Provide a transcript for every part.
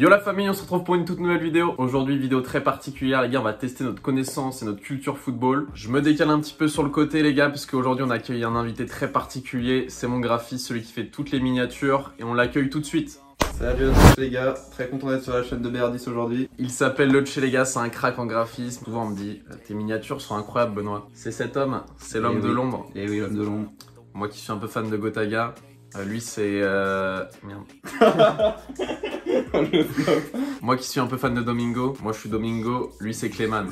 Yo la famille, on se retrouve pour une toute nouvelle vidéo. Aujourd'hui, vidéo très particulière les gars, on va tester notre connaissance et notre culture football. Je me décale un petit peu sur le côté les gars, parce qu'aujourd'hui on accueille un invité très particulier. C'est mon graphiste, celui qui fait toutes les miniatures, et on l'accueille tout de suite. Salut les gars, très content d'être sur la chaîne de BR10 aujourd'hui. Il s'appelle Lotche les gars, c'est un crack en graphisme. Souvent on me dit, tes miniatures sont incroyables Benoît. C'est cet homme, c'est l'homme de l'ombre. Et oui, l'homme de l'ombre. Moi qui suis un peu fan de Gotaga, lui c'est... Merde. Moi qui suis un peu fan de Domingo, moi je suis Domingo, lui c'est Clément.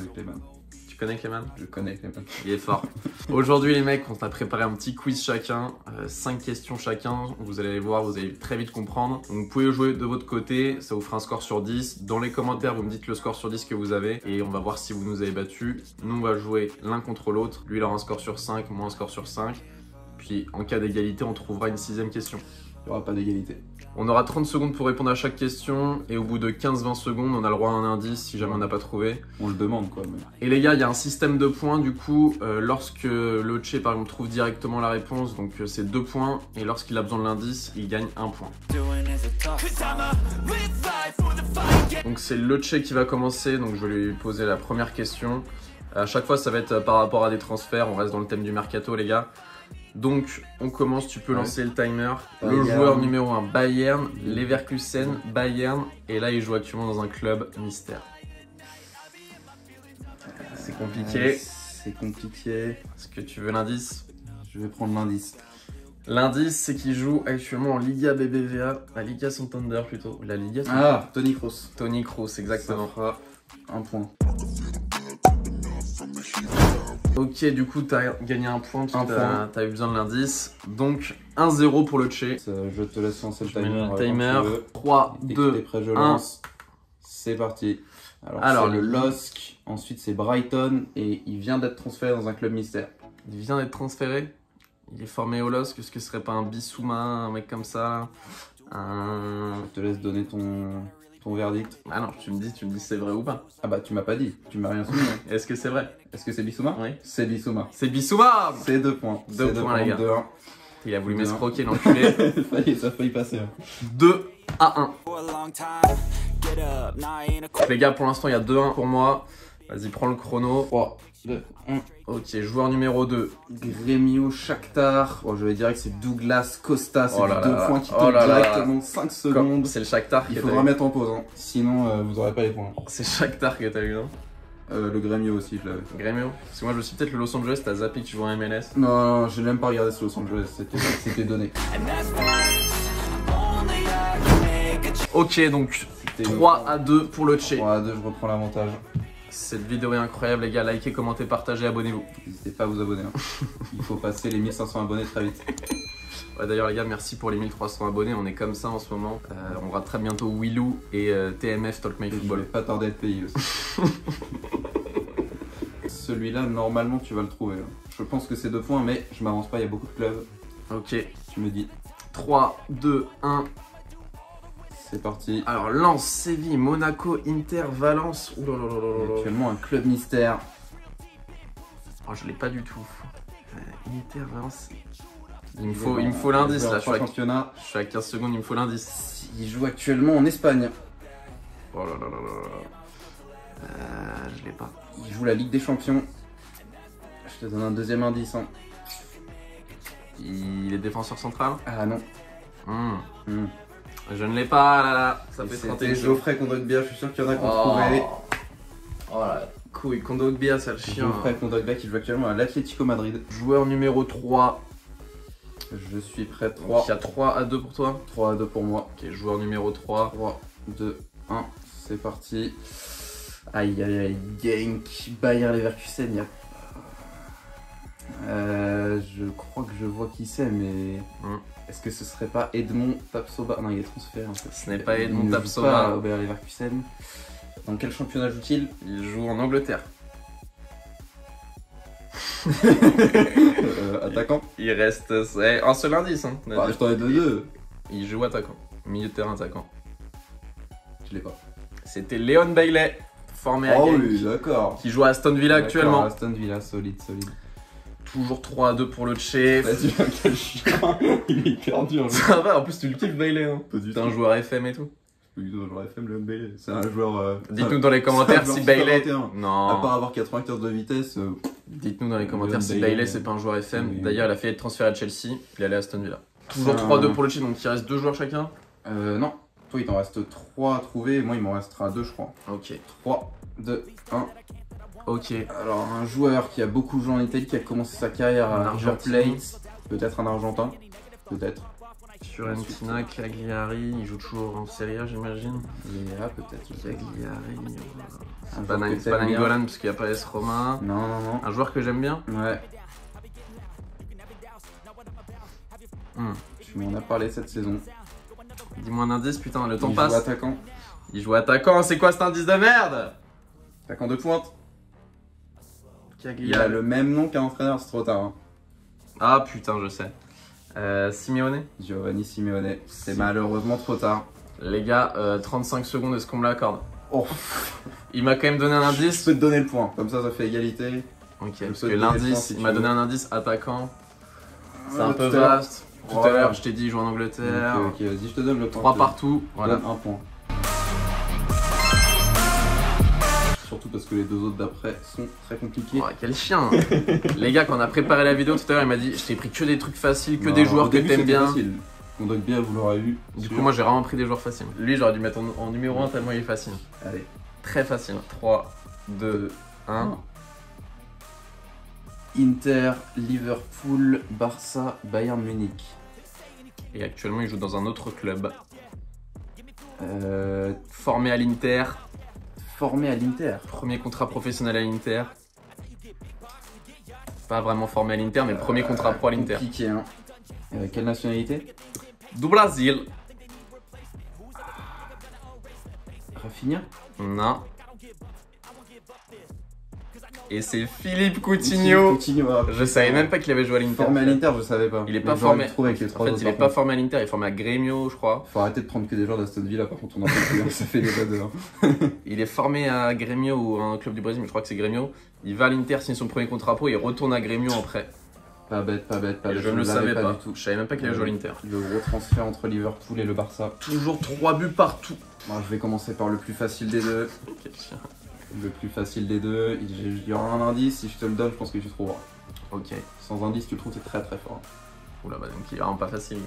Tu connais Clément? Je connais Clément. Il est fort. Aujourd'hui les mecs, on t'a préparé un petit quiz chacun, 5 questions chacun, vous allez les voir, vous allez très vite comprendre. Donc vous pouvez jouer de votre côté, ça vous fera un score sur 10. Dans les commentaires, vous me dites le score sur 10 que vous avez et on va voir si vous nous avez battu. Nous on va jouer l'un contre l'autre, lui il aura un score sur 5, moi un score sur 5. Puis en cas d'égalité, on trouvera une 6ème question. Il n'y aura pas d'égalité. On aura 30 secondes pour répondre à chaque question et au bout de 15-20 secondes, on a le droit à un indice si jamais on n'a pas trouvé. On le demande quoi. Mais... Et les gars, il y a un système de points du coup, lorsque Lotche par exemple trouve directement la réponse, donc c'est 2 points, et lorsqu'il a besoin de l'indice, il gagne 1 point. Donc c'est Lotche qui va commencer, donc je vais lui poser la première question. À chaque fois, ça va être par rapport à des transferts, on reste dans le thème du mercato les gars. Donc on commence, tu peux lancer le timer. Le joueur numéro 1, Bayern, Leverkusen, Bayern, et là il joue actuellement dans un club mystère. C'est compliqué. C'est compliqué. Est-ce que tu veux l'indice? Je vais prendre l'indice. L'indice c'est qu'il joue actuellement en Liga BBVA, la Liga Santander plutôt. La Liga Santander. Ah, Toni Kroos. Toni Kroos, exactement. Ça fera 1 point. Ok, du coup, t'as gagné 1 point parce que t'as eu besoin de l'indice. Donc, 1-0 pour Lotche. Je te laisse lancer le Je mets timer. le timer. 3, 2, prêt, je 1. lance. C'est parti. Alors c'est le LOSC, ensuite c'est Brighton et il vient d'être transféré dans un club mystère. Il vient d'être transféré. Il est formé au LOSC. Est-ce que ce serait pas un Bissouma, un mec comme ça? Je te laisse donner ton verdict. Ah non, tu me dis si c'est vrai ou pas. Ah bah tu m'as pas dit, tu m'as rien soumis. Est-ce que c'est vrai? Est-ce que c'est Bissouma? Oui. C'est Bissouma. C'est Bissouma. C'est 2 points. 2 points les gars. 2-1. Il a voulu m'escroquer l'enculé. Ça a failli passer. 2-1. Les gars, pour l'instant il y a 2-1 pour moi. Vas-y, prends le chrono. 3, 2, 1. Ok, joueur numéro 2. Grêmio Shakhtar. Oh, je vais dire que c'est Douglas Costa. C'est 2 points qui tombent directement 5 secondes. C'est le Shakhtar. Il faudra mettre en pause. Hein. Sinon, vous aurez pas les points. C'est Shakhtar que t'as eu, non? Le Grêmio aussi, je l'avais. Grêmio? Parce que moi je me suis peut-être le Los Angeles, t'as zappé que tu jouais en MLS. Non, je n'ai même pas regardé ce Los Angeles. C'était donné. Ok, donc 3-2 pour Lotche. 3-2, je reprends l'avantage. Cette vidéo est incroyable les gars, likez, commentez, partagez, abonnez-vous. N'hésitez pas à vous abonner. Hein. Il faut passer les 1500 abonnés très vite. Ouais, d'ailleurs les gars, merci pour les 1300 abonnés, on est comme ça en ce moment. On aura très bientôt Willou et TMF Talk My Football. Je vais pas tarder à être payé aussi. Celui-là, normalement tu vas le trouver. Hein. Je pense que c'est 2 points, mais je m'avance pas, il y a beaucoup de clubs. Ok. Tu me dis. 3, 2, 1. C'est parti. Alors Lens, Séville, Monaco, Inter, Valence. Actuellement un club mystère. Oh, je l'ai pas du tout. Inter, Valence. Il me faut l'indice là. Je suis à 15 secondes, il me faut l'indice. Il joue actuellement en Espagne. Oh là là là là. Je l'ai pas. Il joue la Ligue des Champions. Je te donne un deuxième indice. Hein. Il est défenseur central? Ah non. Je ne l'ai pas, là. Ça fait 31. Geoffrey Kondogbia, je suis sûr qu'il y en a qui ont trouvé. Oh la couille, Kondogbia, ça le chien. Geoffrey Kondogbia qui joue actuellement à l'Atlético Madrid. Joueur numéro 3. Je suis prêt. 3. Il y a 3-2 pour toi? 3-2 pour moi. Ok, joueur numéro 3. 3, 2, 1. C'est parti. Aïe aïe aïe. Genk, Bayer Leverkusen. Il y a... je crois que je vois qui c'est, mais... Est-ce que ce serait pas Edmond Tapsoba? Non, il est transféré en fait. Ce n'est pas Edmond Tapsoba. Bayer Leverkusen. Dans quel championnat joue-t-il? Il joue en Angleterre. Attaquant? Il reste un seul indice. Hein, bah, je t'en ai deux. Il joue attaquant. Milieu de terrain attaquant. Je l'ai pas. C'était Leon Bailey, formé à Genk. Oh oui, d'accord. Qui joue à Aston Villa actuellement. Aston Villa, solide. Toujours 3-2 pour le chef. Vas-y, quel chien. Il est hyper dur. Ça va, en plus tu le kiffes Bailey. Hein. T'es un joueur FM et tout. Oui, un joueur FM, le Bailey. C'est un joueur. Dites-nous dans les commentaires si Bailey. Non. À part avoir 95 de vitesse. Dites-nous dans les commentaires si Bailey c'est pas un joueur FM. Oui. D'ailleurs, il a fait être transféré à Chelsea. Il est allé à Aston Villa. Toujours 3-2 pour le Chelsea, donc il reste 2 joueurs chacun. Non. Toi, il t'en reste 3 à trouver. Et moi, il m'en restera 2, je crois. Ok. 3, 2, 1. Ok. Alors, un joueur qui a beaucoup joué en Italie, qui a commencé sa carrière à River Plate. Peut-être un Argentin. Peut-être. Fiorentina, Cagliari, il joue toujours en Serie A, j'imagine. Léa, peut-être. Cagliari. Un Pas joueur que t'aimes bien. Nainggolan parce qu'il n'y a pas S Roma. Non, non, non. Un joueur que j'aime bien. Ouais. Tu m'en as parlé cette saison. Dis-moi un indice, putain, le temps Il passe. joue attaquant. Il joue attaquant, c'est quoi cet indice de merde? Attaquant de pointe. Cagliari. Il a le même nom qu'un entraîneur, c'est trop tard. Hein. Ah putain, je sais. Simeone. Giovanni Simeone. C'est malheureusement trop tard. Les gars, 35 secondes, est-ce qu'on me l'accorde? Oh. Il m'a quand même donné un Je indice. peux te donner le point. Comme ça fait égalité. Ok, Je parce peux que te donner le point l'indice, si il tu m'a veux. donné un indice attaquant. C'est Ah, un peu tout à l'heure. vaste. Tout à Voilà. l'heure, je t'ai dit, il joue en Angleterre. Ok, vas-y, je te donne le point. 3 Je te partout. Voilà. donne un point. Surtout parce que les 2 autres d'après sont très compliqués. Oh, quel chien. Les gars, quand on a préparé la vidéo tout à l'heure, il m'a dit, je t'ai pris que des trucs faciles, que Non, des joueurs au que début, t'aimes c'était bien. facile. On doit bien vous l'aurez eu. Du sûr. coup, moi j'ai vraiment pris des joueurs faciles. Lui, j'aurais dû mettre en numéro 1 tellement il est facile. Allez. Très facile. 3, 2, 1. Inter, Liverpool, Barça, Bayern Munich. Et actuellement, il joue dans un autre club. Formé à l'Inter. Formé à l'Inter. Premier contrat professionnel à l'Inter. Pas vraiment formé à l'Inter, mais premier contrat pro à l'Inter. Compliqué, hein. Quelle nationalité? Du Brésil. Rafinha. Non. Et c'est Philippe Coutinho. Coutinho, ah, Je savais même pas qu'il avait joué à l'Inter. Formé à l'Inter, je savais pas. Il est pas Mais j'aurais formé. trouvé avec les En 3 fait, autres, il est par pas contre. formé à l'Inter, il est formé à Grêmio, je crois. Faut arrêter de prendre que des joueurs d'Aston Villa, par contre on en peut plus, hein. Ça fait déjà 2. Hein. Il est formé à Grêmio ou un club du Brésil, mais je crois que c'est Grêmio. Il va à l'Inter, signe son premier contrat pro, il retourne à Grêmio en prêt. Pas bête, pas bête, pas Et bête. je ne le savais pas. du tout. Je savais même pas qu'il avait joué à l'Inter. Le gros transfert entre Liverpool et le Barça. Toujours 3 buts partout. Moi, je vais commencer par le plus facile des deux. Quel chien. Le plus facile des deux. Il y aura un indice, si je te le donne, je pense que tu trouveras. Ok. Sans indice, tu le trouves, c'est très très fort. Oula, bah donc il est vraiment pas facile.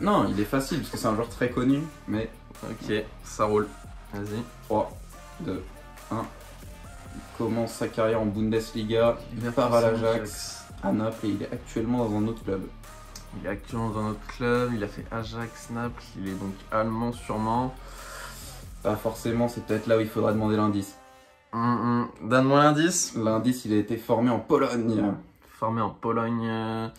Non, il est facile, parce que c'est un joueur très connu, mais Ok, ça roule. Vas-y. 3, 2, 1. Il commence sa carrière en Bundesliga, il part à l'Ajax, à Naples, et il est actuellement dans un autre club. Il est actuellement dans notre club, il a fait Ajax, Naples, il est donc allemand sûrement. Pas forcément, c'est peut-être là où il faudra demander l'indice. Donne-moi l'indice. L'indice, il a été formé en Pologne. Formé en Pologne.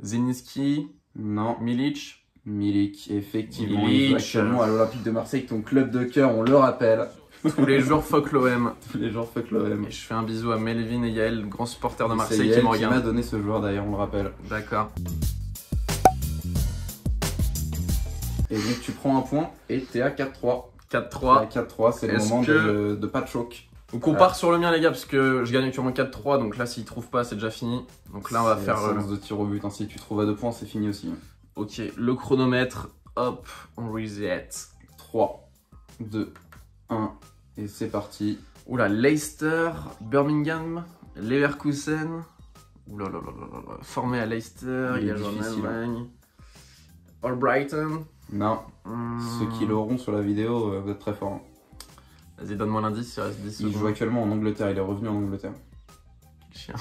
Zielinski, Non, Milic. Milik, effectivement, Milik. il joue actuellement à l'Olympique de Marseille, ton club de cœur, on le rappelle. Tous les jours fuck l'OM. Tous les gens fuck l'OM. Et je fais un bisou à Melvin et Yael, grand supporter de C'est Marseille qui Yael me qui m'a regarde. donné ce joueur d'ailleurs, on le rappelle. D'accord. Et donc tu prends un point et t'es à 4-3. 4-3. À 4-3, c'est le Est-ce moment que- de pas de choc. Donc on part sur le mien les gars parce que je gagne actuellement 4-3 donc là s'il trouve pas c'est déjà fini. Donc là on va C'est faire la séance de tir au but, hein. Si tu trouves à 2 points, c'est fini aussi. ok le chronomètre, hop on reset. 3, 2, 1 et c'est parti. Oula Leicester, Birmingham, Leverkusen. Oula là là là là là. Formé à Leicester, Il il est a joué en difficile, hein. Allemagne. Albrighton. Non, ceux qui l'auront sur la vidéo, vous êtes très forts. Hein. Vas-y donne-moi l'indice, il reste 10 Il joue secondes. actuellement en Angleterre, il est revenu en Angleterre. Chien.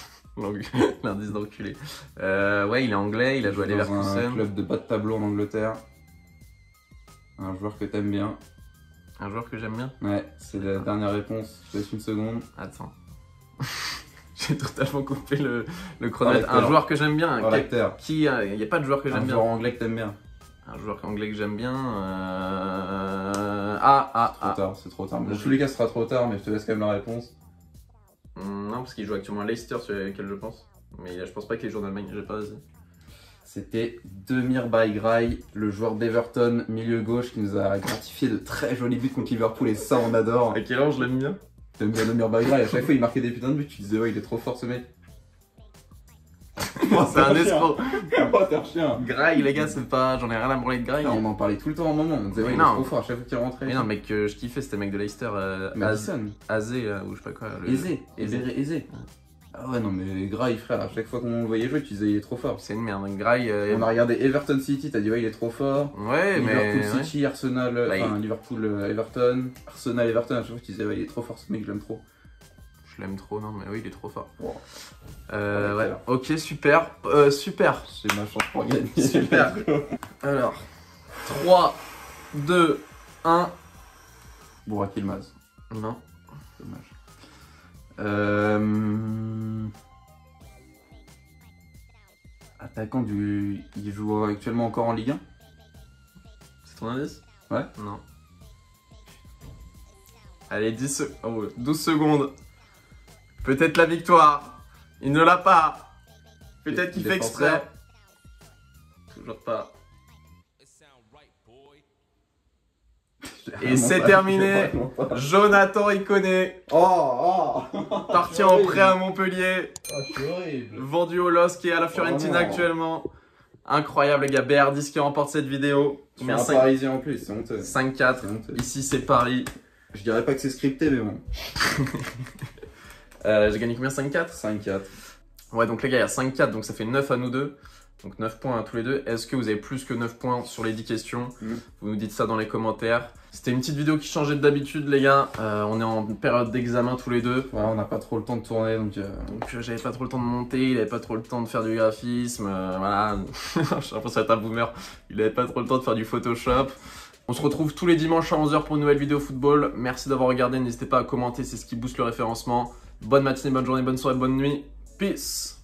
L'indice d'enculé. Ouais il est anglais, il a joué à Dans un Leverkusen. club de bas de tableau en Angleterre. Un joueur que t'aimes bien. Un joueur que j'aime bien. Ouais, c'est la dernière réponse. Je te laisse une seconde. Attends. J'ai totalement coupé le chronomètre. L'acteur. Un joueur que j'aime bien. Oh, l'acteur. Il n'y a pas de joueur que j'aime Un bien. joueur anglais que t'aimes bien. Un joueur anglais que j'aime bien. Trop tard, c'est trop tard. Dans tous les cas, ce sera trop tard, mais je te laisse quand même la réponse. Non, parce qu'il joue actuellement à Leicester, sur lequel je pense. Mais je pense pas qu'il joue en Allemagne. J'ai pas. C'était Demir Bayray, le joueur d'Everton, milieu gauche, qui nous a gratifié de très jolis buts contre Liverpool, et ça, on adore. À quel âge je l'aime bien? T'aimes bien Demir Bayray, à chaque fois il marquait des putains de buts, tu disais ouais, il est trop fort ce mec. C'est un escroc. Oh, t'es un chien. Grail, les gars, c'est pas. J'en ai rien à branler de Grail. On en parlait tout le temps en moment. On disait, ouais, il est trop fort à chaque fois qu'il rentrait. Mais non, mec, je kiffais, c'était le mec de Leicester. Madison. Azé, ou je sais pas quoi. Aizé. Ah ouais, non, mais Grail, frère, à chaque fois qu'on le voyait jouer, tu disais, il est trop fort. C'est une merde, hein. Grail. On a regardé Everton City, t'as dit, ouais, il est trop fort. Ouais, mais. Liverpool City, Arsenal, Bah, Liverpool, Everton. Arsenal, Everton, à chaque fois, tu disais, ouais, il est trop fort, ce mec, je l'aime trop. Je l'aime trop, non, mais oui, il est trop fort. Wow. Ouais, ok, super. Super. C'est ma chance pour gagner. Super. Alors, 3, 2, 1. Burak Yılmaz. Non. Dommage. Attaquant du. Il joue actuellement encore en Ligue 1. C'est ton indice? Ouais. Non. Allez, 12 secondes. Peut-être la victoire. Il ne l'a pas. Peut-être qu'il fait exprès. Toujours pas. Et c'est terminé. Jonathan Iconé. Oh. Parti en prêt à Montpellier. Oh, c'est horrible. Vendu au LOSC et à la Fiorentina actuellement. Incroyable, les gars. BR10 qui remporte cette vidéo. On est un Parisien en plus, c'est honteux. 5-4. Ici, c'est Paris. Je dirais pas que c'est scripté, mais bon. J'ai gagné combien? 5-4? 5-4. Ouais, donc les gars, il y a 5-4, donc ça fait 9 à nous deux. Donc 9 points à tous les deux. Est-ce que vous avez plus que 9 points sur les 10 questions? Vous nous dites ça dans les commentaires. C'était une petite vidéo qui changeait d'habitude, les gars. On est en période d'examen tous les deux. Ouais, on n'a pas trop le temps de tourner, donc j'avais pas trop le temps de monter, il avait pas trop le temps de faire du graphisme. Voilà, j'ai l'impression d'être un boomer. Il avait pas trop le temps de faire du Photoshop. On se retrouve tous les dimanches à 11h pour une nouvelle vidéo football. Merci d'avoir regardé, n'hésitez pas à commenter, c'est ce qui booste le référencement. Bonne matinée, bonne journée, bonne soirée, bonne nuit. Peace!